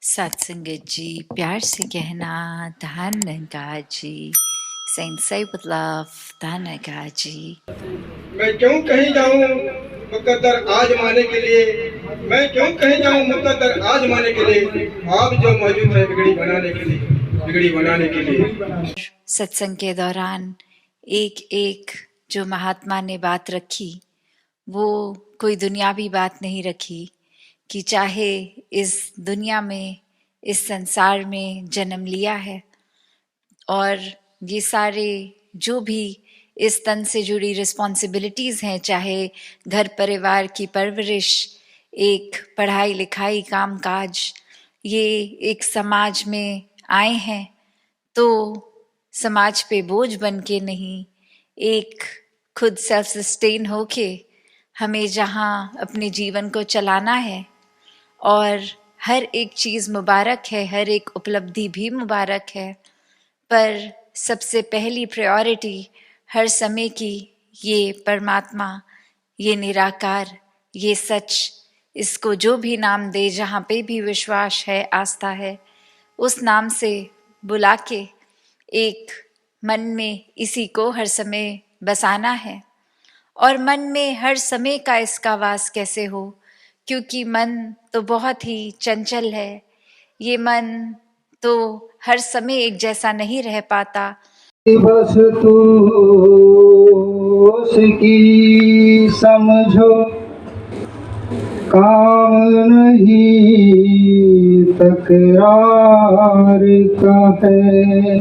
सत्संगत जी, प्यार से कहना धन्यवाद जी। Saint say with love, धन्यवाद जी। मैं क्यों कहीं जाऊं मुकद्दर आजमाने के लिए, मैं क्यों कहीं जाऊं मुकद्दर आजमाने के लिए, आप जो मौजूद है बिगड़ी बनाने के लिए, बिगड़ी बनाने के लिए। सत्संग के दौरान एक एक जो महात्मा ने बात रखी, वो कोई दुनियावी बात नहीं रखी कि चाहे इस दुनिया में, इस संसार में जन्म लिया है और ये सारे जो भी इस तन से जुड़ी रिस्पॉन्सिबिलिटीज़ हैं, चाहे घर परिवार की परवरिश, एक पढ़ाई लिखाई काम काज, ये एक समाज में आए हैं तो समाज पे बोझ बन के नहीं, एक खुद सेल्फ सस्टेन होके हमें जहाँ अपने जीवन को चलाना है और हर एक चीज़ मुबारक है, हर एक उपलब्धि भी मुबारक है, पर सबसे पहली प्रायोरिटी हर समय की ये परमात्मा, ये निराकार, ये सच, इसको जो भी नाम दे, जहाँ पे भी विश्वास है, आस्था है, उस नाम से बुला के एक मन में इसी को हर समय बसाना है। और मन में हर समय का इसका वास कैसे हो, क्योंकि मन तो बहुत ही चंचल है, ये मन तो हर समय एक जैसा नहीं रह पाता। बस तू उसकी समझो, काम नहीं तकरार का है,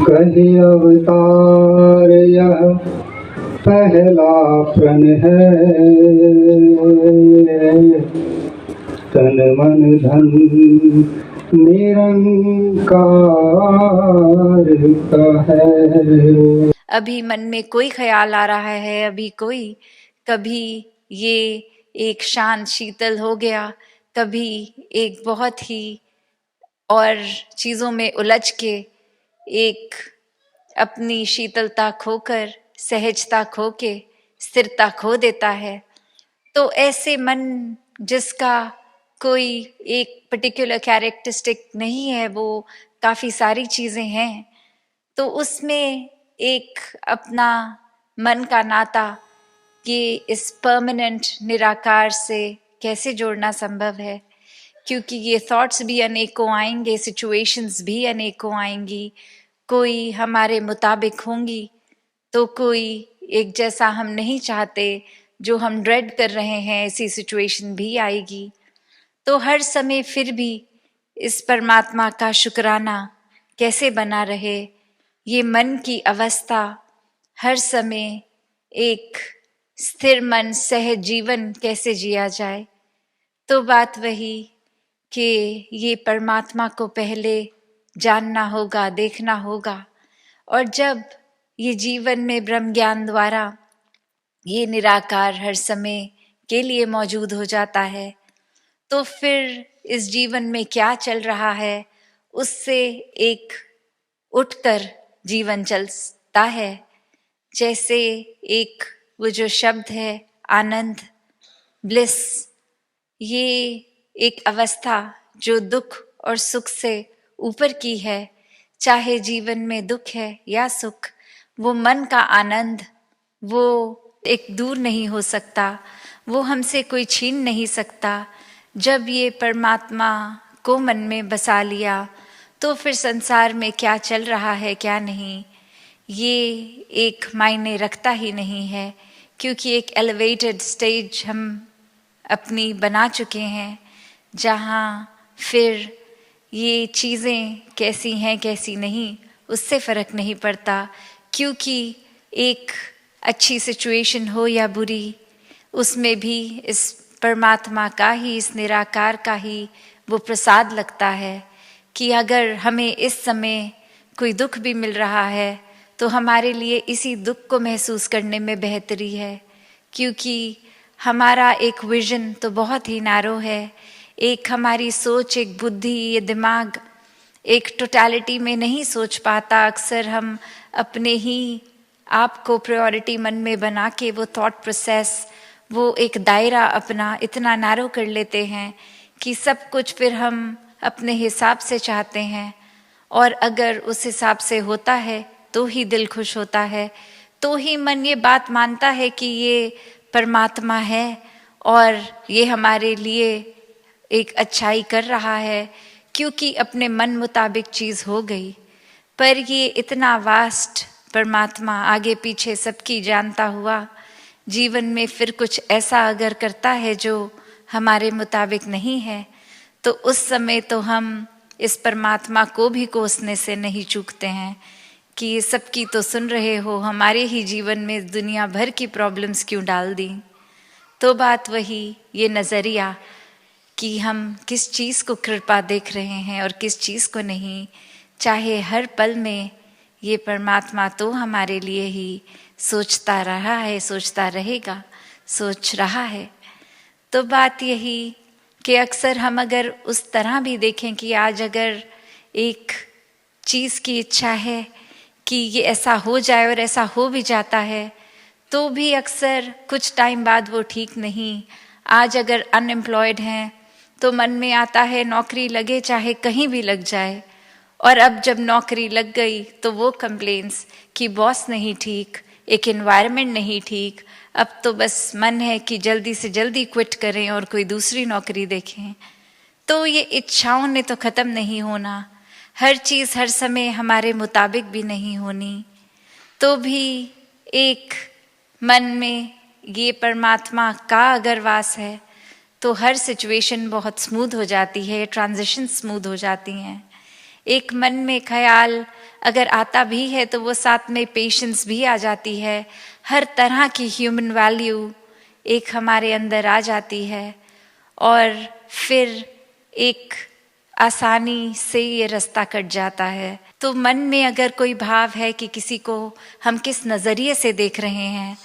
कहे अवतार यह पहला प्रण है, तन मन धन निरंकार का है। अभी मन में कोई ख्याल आ रहा है, अभी कोई, कभी ये एक शांत शीतल हो गया, कभी एक बहुत ही और चीज़ों में उलझ के एक अपनी शीतलता खोकर, सहजता खो के स्थिरता खो देता है। तो ऐसे मन जिसका कोई एक पर्टिकुलर कैरेक्टरिस्टिक नहीं है, वो काफ़ी सारी चीज़ें हैं, तो उसमें एक अपना मन का नाता ये इस परमानेंट निराकार से कैसे जोड़ना संभव है, क्योंकि ये थॉट्स भी अनेकों आएंगे, सिचुएशंस भी अनेकों आएंगी, कोई हमारे मुताबिक होंगी तो कोई एक जैसा हम नहीं चाहते, जो हम ड्रेड कर रहे हैं ऐसी सिचुएशन भी आएगी। तो हर समय फिर भी इस परमात्मा का शुक्राना कैसे बना रहे, ये मन की अवस्था हर समय एक स्थिर मन सहज जीवन कैसे जिया जाए। तो बात वही कि ये परमात्मा को पहले जानना होगा, देखना होगा, और जब ये जीवन में ब्रह्म ज्ञान द्वारा ये निराकार हर समय के लिए मौजूद हो जाता है, तो फिर इस जीवन में क्या चल रहा है उससे एक उठकर जीवन चलता है। जैसे एक वो जो शब्द है आनंद, ब्लिस, ये एक अवस्था जो दुख और सुख से ऊपर की है। चाहे जीवन में दुख है या सुख, वो मन का आनंद, वो एक दूर नहीं हो सकता, वो हमसे कोई छीन नहीं सकता। जब ये परमात्मा को मन में बसा लिया तो फिर संसार में क्या चल रहा है क्या नहीं, ये एक मायने रखता ही नहीं है, क्योंकि एक एलिवेटेड स्टेज हम अपनी बना चुके हैं, जहाँ फिर ये चीज़ें कैसी हैं कैसी नहीं उससे फ़र्क नहीं पड़ता, क्योंकि एक अच्छी सिचुएशन हो या बुरी, उसमें भी इस परमात्मा का ही, इस निराकार का ही वो प्रसाद लगता है कि अगर हमें इस समय कोई दुख भी मिल रहा है तो हमारे लिए इसी दुख को महसूस करने में बेहतरी है, क्योंकि हमारा एक विजन तो बहुत ही नैरो है, एक हमारी सोच, एक बुद्धि, ये दिमाग एक टोटलिटी में नहीं सोच पाता। अक्सर हम अपने ही आप को प्रायोरिटी मन में बना के वो थॉट प्रोसेस, वो एक दायरा अपना इतना नैरो कर लेते हैं कि सब कुछ फिर हम अपने हिसाब से चाहते हैं, और अगर उस हिसाब से होता है तो ही दिल खुश होता है, तो ही मन ये बात मानता है कि ये परमात्मा है और ये हमारे लिए एक अच्छाई कर रहा है, क्योंकि अपने मन मुताबिक चीज़ हो गई। पर ये इतना वास्ट परमात्मा आगे पीछे सबकी जानता हुआ जीवन में फिर कुछ ऐसा अगर करता है जो हमारे मुताबिक नहीं है, तो उस समय तो हम इस परमात्मा को भी कोसने से नहीं चूकते हैं कि ये सबकी तो सुन रहे हो, हमारे ही जीवन में दुनिया भर की प्रॉब्लम्स क्यों डाल दी। तो बात वही, ये नज़रिया कि हम किस चीज़ को कृपा देख रहे हैं और किस चीज़ को नहीं। चाहे हर पल में ये परमात्मा तो हमारे लिए ही सोचता रहा है, सोचता रहेगा, सोच रहा है। तो बात यही कि अक्सर हम अगर उस तरह भी देखें कि आज अगर एक चीज़ की इच्छा है कि ये ऐसा हो जाए और ऐसा हो भी जाता है, तो भी अक्सर कुछ टाइम बाद वो ठीक नहीं। आज अगर अनएम्प्लॉयड हैं तो मन में आता है नौकरी लगे चाहे कहीं भी लग जाए, और अब जब नौकरी लग गई तो वो कंप्लेंट्स कि बॉस नहीं ठीक, एक एनवायरनमेंट नहीं ठीक, अब तो बस मन है कि जल्दी से जल्दी क्विट करें और कोई दूसरी नौकरी देखें। तो ये इच्छाओं ने तो ख़त्म नहीं होना, हर चीज़ हर समय हमारे मुताबिक भी नहीं होनी। तो भी एक मन में ये परमात्मा का अगर वास है तो हर सिचुएशन बहुत स्मूथ हो जाती है, ट्रांजिशन स्मूथ हो जाती हैं। एक मन में ख्याल अगर आता भी है तो वो साथ में पेशेंस भी आ जाती है, हर तरह की ह्यूमन वैल्यू एक हमारे अंदर आ जाती है, और फिर एक आसानी से ये रास्ता कट जाता है। तो मन में अगर कोई भाव है कि किसी को हम किस नज़रिए से देख रहे हैं,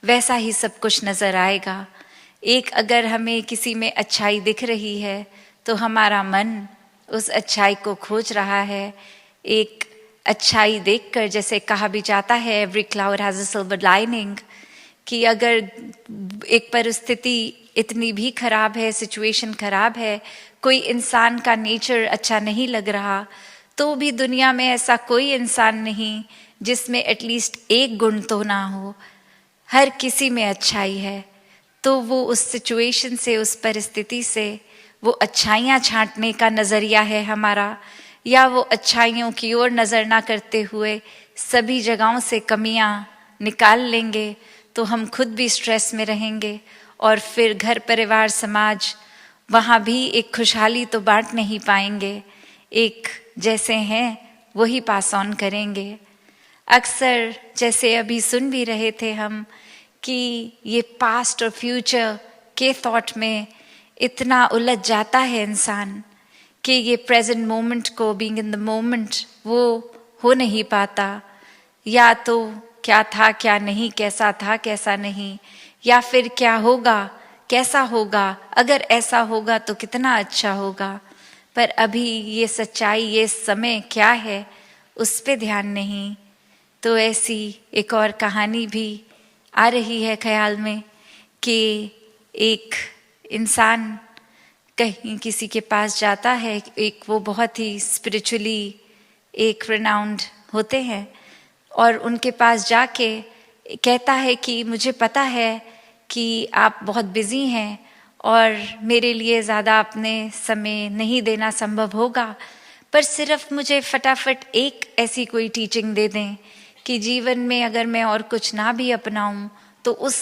वैसा ही सब कुछ नज़र आएगा। एक अगर हमें किसी में अच्छाई दिख रही है तो हमारा मन उस अच्छाई को खोज रहा है। एक अच्छाई देखकर, जैसे कहा भी जाता है every cloud has a silver lining, कि अगर एक परिस्थिति इतनी भी खराब है, सिचुएशन खराब है, कोई इंसान का नेचर अच्छा नहीं लग रहा, तो भी दुनिया में ऐसा कोई इंसान नहीं जिसमें एटलीस्ट एक गुण तो ना हो, हर किसी में अच्छाई है। तो वो उस सिचुएशन से, उस परिस्थिति से वो अच्छाइयाँ छांटने का नज़रिया है हमारा, या वो अच्छाइयों की ओर नज़र ना करते हुए सभी जगहों से कमियां निकाल लेंगे, तो हम खुद भी स्ट्रेस में रहेंगे और फिर घर परिवार समाज वहाँ भी एक खुशहाली तो बांट नहीं पाएंगे, एक जैसे हैं वही पास ऑन करेंगे। अक्सर जैसे अभी सुन भी रहे थे हम कि ये पास्ट और फ्यूचर के थॉट में इतना उलझ जाता है इंसान कि ये प्रेजेंट मोमेंट को, बीइंग इन द मोमेंट, वो हो नहीं पाता। या तो क्या था क्या नहीं, कैसा था कैसा नहीं, या फिर क्या होगा कैसा होगा, अगर ऐसा होगा तो कितना अच्छा होगा, पर अभी ये सच्चाई, ये समय क्या है उस पे ध्यान नहीं। तो ऐसी एक और कहानी भी आ रही है ख्याल में कि एक इंसान कहीं किसी के पास जाता है, एक वो बहुत ही स्पिरिचुअली एक रिनाउंड होते हैं, और उनके पास जाके कहता है कि मुझे पता है कि आप बहुत बिजी हैं और मेरे लिए ज़्यादा आपने समय नहीं देना संभव होगा, पर सिर्फ मुझे फटाफट एक ऐसी कोई टीचिंग दे दें कि जीवन में अगर मैं और कुछ ना भी अपनाऊं तो उस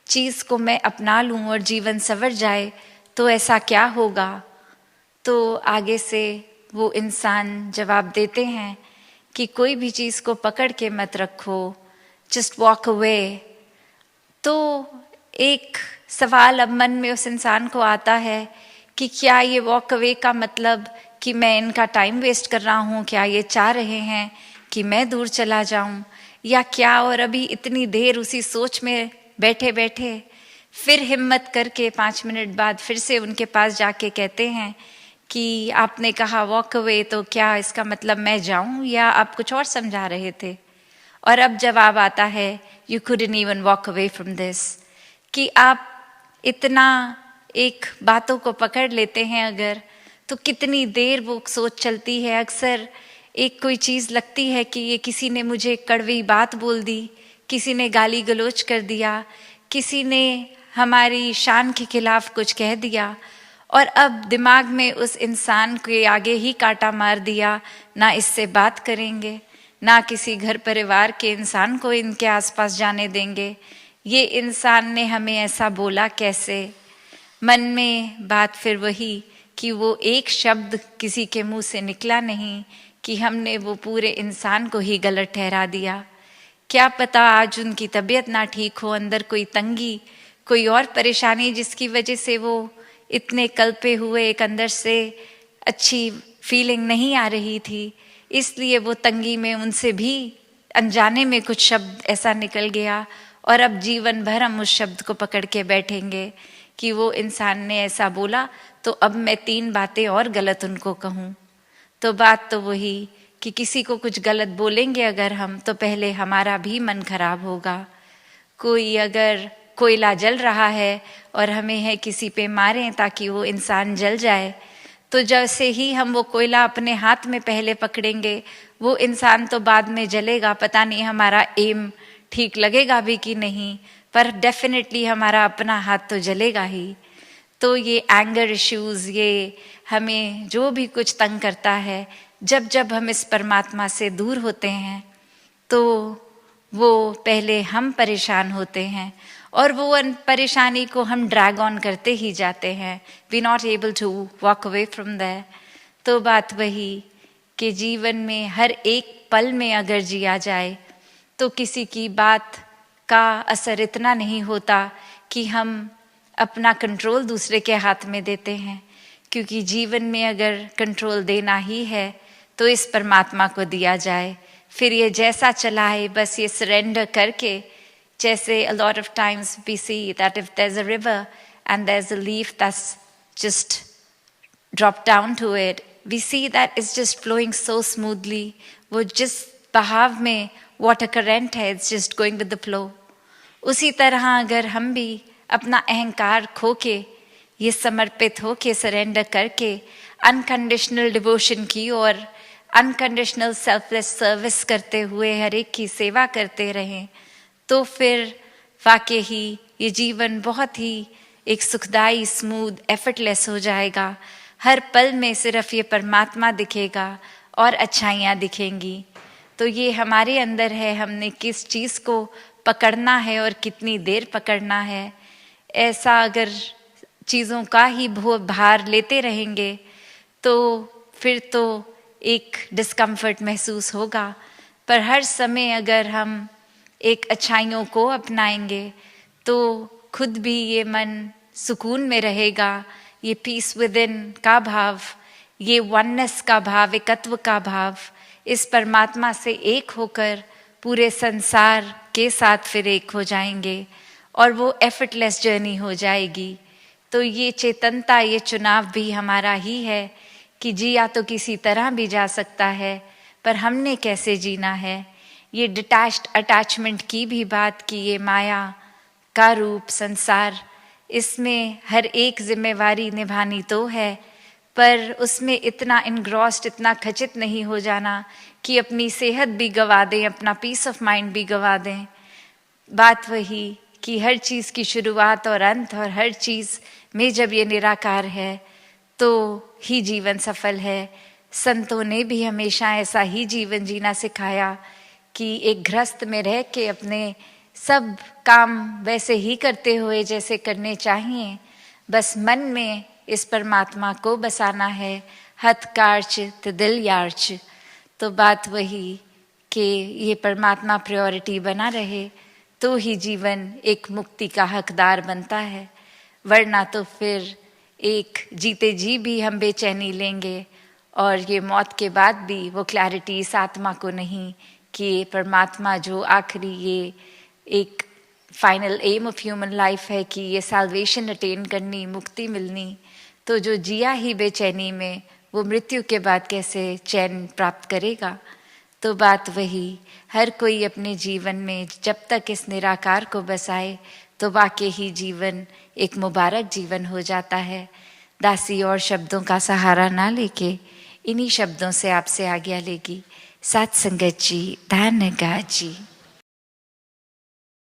चीज़ को मैं अपना लूं और जीवन संवर जाए, तो ऐसा क्या होगा। तो आगे से वो इंसान जवाब देते हैं कि कोई भी चीज़ को पकड़ के मत रखो, जस्ट वॉक अवे। तो एक सवाल अब मन में उस इंसान को आता है कि क्या ये वॉक अवे का मतलब कि मैं इनका टाइम वेस्ट कर रहा हूँ, क्या ये चाह रहे हैं कि मैं दूर चला जाऊँ, या क्या। और अभी इतनी देर उसी सोच में बैठे बैठे फिर हिम्मत करके 5 मिनट बाद फिर से उनके पास जाके कहते हैं कि आपने कहा वॉक अवे, तो क्या इसका मतलब मैं जाऊं या आप कुछ और समझा रहे थे। और अब जवाब आता है you couldn't even walk away from this, कि आप इतना एक बातों को पकड़ लेते हैं अगर, तो कितनी देर वो सोच चलती है। अक्सर एक कोई चीज़ लगती है कि ये किसी ने मुझे कड़वी बात बोल दी, किसी ने गाली गलौज कर दिया, किसी ने हमारी शान के खिलाफ कुछ कह दिया, और अब दिमाग में उस इंसान के आगे ही कांटा मार दिया, ना इससे बात करेंगे, ना किसी घर परिवार के इंसान को इनके आसपास जाने देंगे। ये इंसान ने हमें ऐसा बोला कैसे? मन में बात फिर वही कि वो एक शब्द किसी के मुंह से निकला नहीं कि हमने वो पूरे इंसान को ही गलत ठहरा दिया। क्या पता आज उनकी तबीयत ना ठीक हो, अंदर कोई तंगी, कोई और परेशानी जिसकी वजह से वो इतने कल्पे हुए, एक अंदर से अच्छी फीलिंग नहीं आ रही थी, इसलिए वो तंगी में उनसे भी अनजाने में कुछ शब्द ऐसा निकल गया, और अब जीवन भर हम उस शब्द को पकड़ के बैठेंगे कि वो इंसान ने ऐसा बोला तो अब मैं 3 बातें और गलत उनको कहूँ। तो बात तो वही कि किसी को कुछ गलत बोलेंगे अगर हम, तो पहले हमारा भी मन खराब होगा। कोई अगर कोयला जल रहा है और हमें है किसी पे मारें ताकि वो इंसान जल जाए, तो जैसे ही हम वो कोयला अपने हाथ में पहले पकड़ेंगे, वो इंसान तो बाद में जलेगा, पता नहीं हमारा एम ठीक लगेगा भी कि नहीं, पर डेफिनेटली हमारा अपना हाथ तो जलेगा ही। तो ये एंगर इश्यूज, ये हमें जो भी कुछ तंग करता है, जब जब हम इस परमात्मा से दूर होते हैं तो वो पहले हम परेशान होते हैं, और वो परेशानी को हम ड्रैग ऑन करते ही जाते हैं। We not able to walk away from that. तो बात वही कि जीवन में हर एक पल में अगर जिया जाए तो किसी की बात का असर इतना नहीं होता कि हम अपना कंट्रोल दूसरे के हाथ में देते हैं, क्योंकि जीवन में अगर कंट्रोल देना ही है तो इस परमात्मा को दिया जाए, फिर ये जैसा चलाए बस ये सरेंडर करके। जैसे a lot of times we see that if there's a river and there's a leaf that's just dropped down to it, we see that it's just flowing so smoothly. वो जिस बहाव में वाटर करंट है, it's just going with the flow. उसी तरह अगर हम भी अपना अहंकार खो के, ये समर्पित हो के, सरेंडर करके अनकंडीशनल डिवोशन की और अनकंडीशनल सेल्फलेस सर्विस करते हुए हर एक की सेवा करते रहें, तो फिर वाकई ही ये जीवन बहुत ही एक सुखदाई, स्मूथ, एफर्टलेस हो जाएगा। हर पल में सिर्फ ये परमात्मा दिखेगा और अच्छाइयाँ दिखेंगी। तो ये हमारे अंदर है, हमने किस चीज़ को पकड़ना है और कितनी देर पकड़ना है। ऐसा अगर चीज़ों का ही भार लेते रहेंगे तो फिर तो एक डिस्कम्फर्ट महसूस होगा, पर हर समय अगर हम एक अच्छाइयों को अपनाएंगे तो खुद भी ये मन सुकून में रहेगा। ये पीस विद इन का भाव, ये वननेस का भाव, एकत्व का भाव, इस परमात्मा से एक होकर पूरे संसार के साथ फिर एक हो जाएंगे और वो एफर्टलेस जर्नी हो जाएगी। तो ये चेतनता, ये चुनाव भी हमारा ही है कि जिया तो किसी तरह भी जा सकता है, पर हमने कैसे जीना है। ये डिटैच्ड अटैचमेंट की भी बात की, ये माया का रूप संसार, इसमें हर एक जिम्मेवारी निभानी तो है, पर उसमें इतना इनग्रॉस्ड, इतना खचित नहीं हो जाना कि अपनी सेहत भी गवा दें, अपना पीस ऑफ माइंड भी गवा दें। बात वही कि हर चीज़ की शुरुआत और अंत, और हर चीज़ में जब ये निराकार है तो ही जीवन सफल है। संतों ने भी हमेशा ऐसा ही जीवन जीना सिखाया कि एक गृहस्थ में रह के अपने सब काम वैसे ही करते हुए जैसे करने चाहिए, बस मन में इस परमात्मा को बसाना है, हथ कार्च तो दिल यार्च। तो बात वही कि ये परमात्मा प्रायोरिटी बना रहे तो ही जीवन एक मुक्ति का हकदार बनता है, वरना तो फिर एक जीते जी भी हम बेचैनी लेंगे और ये मौत के बाद भी वो क्लैरिटी इस आत्मा को नहीं कि परमात्मा जो आखिरी ये एक final aim of human life है कि ये सैल्वेशन अटेन करनी, मुक्ति मिलनी। तो जो जिया ही बेचैनी में, वो मृत्यु के बाद कैसे चैन प्राप्त करेगा। तो बात वही, हर कोई अपने जीवन में जब तक इस निराकार को बसाए तो वाकई ही जीवन एक मुबारक जीवन हो जाता है। दासी और शब्दों का सहारा ना लेके इन्हीं शब्दों से आपसे आज्ञा लेगी। सत संगत जी, धन्यवाद जी।